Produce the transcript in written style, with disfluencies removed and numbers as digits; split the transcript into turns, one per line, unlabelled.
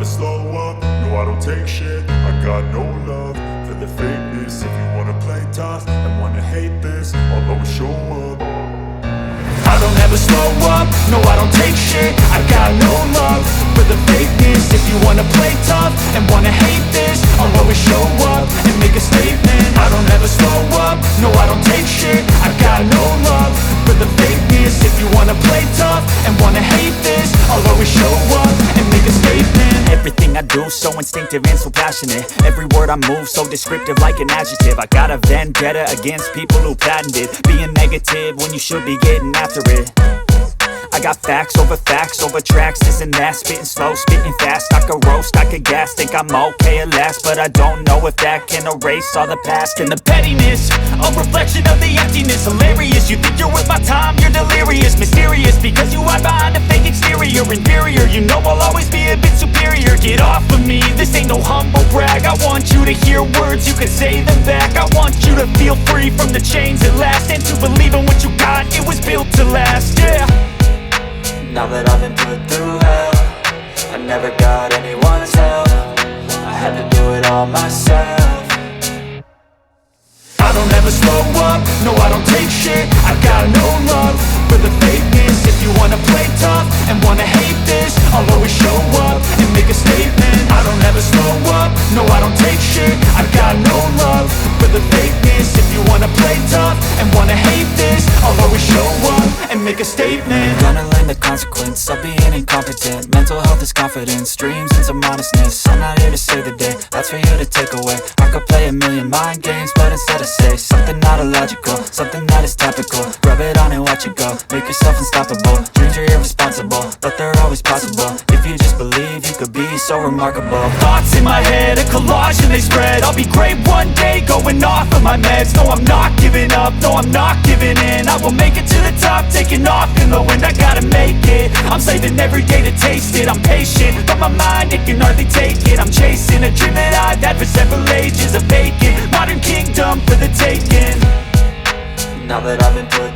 slow up, no I don't take shit. I got no love for the fakeness. If you wanna play tough and wanna hate this, I'll always show up. I don't ever slow up, no I don't take shit. I got no love for the fakeness. If you wanna play tough and wanna hate this, I'll always show up and make a statement. I don't ever slow up, no I don't take shit. I got no love for the fakeness. If you wanna play tough and wanna hate this, I'll always show up and make a statement.
Everything I do so instinctive and so passionate. Every word I move so descriptive like an adjective. I got a vendetta against people who patented being negative when you should be getting after it. I got facts over tracks, this and that. Spitting slow, spitting fast, I could roast, I could gas. Think I'm okay at last, but I don't know if that can erase all the past. And the pettiness, a reflection of the emptiness. Hilarious, you think you're worth my time, you're delirious. Mysterious, because you hide behind a fake exterior. Inferior, you know I'll always be a bit superior. Get off of me, this ain't no humble brag. I want you to hear words, you can say them back. I want you to feel free from the chains at last, and to believe in what you got, it was built to last, yeah.
Now that I've been put through hell, I never got anyone's help. I had to do it all myself.
I don't ever slow up, no I don't take shit. I got no love for the fakeness. If you wanna play tough and wanna hate this, I'll always show up and make a statement. I don't ever slow up, no I don't take shit. I got no love for the fakeness. If you wanna play tough and wanna hate this, I'll always show up and make a statement.
Gonna learn the consequence of being incompetent. Mental health is confidence, dreams and some honestness. I'm not here to save the day, that's for you to take away. I could play a million mind games, but instead I say something not illogical, something that is topical. Rub it on and watch it go, make yourself unstoppable. Dreams are irresponsible, but they're always possible. If you just believe, you could be so remarkable.
Thoughts in my head, a collage and they spread. I'll be great one day, going off of my meds. No, I'm not giving up, no, I'm not giving in. I will make it to the top, taking off in the wind. I gotta make it, I'm saving every day to taste it. I'm patient, but my mind, it can hardly take it. I'm chasing a dream that I've had for several ages. A vacant, modern kingdom for the taking.
Now that I've been put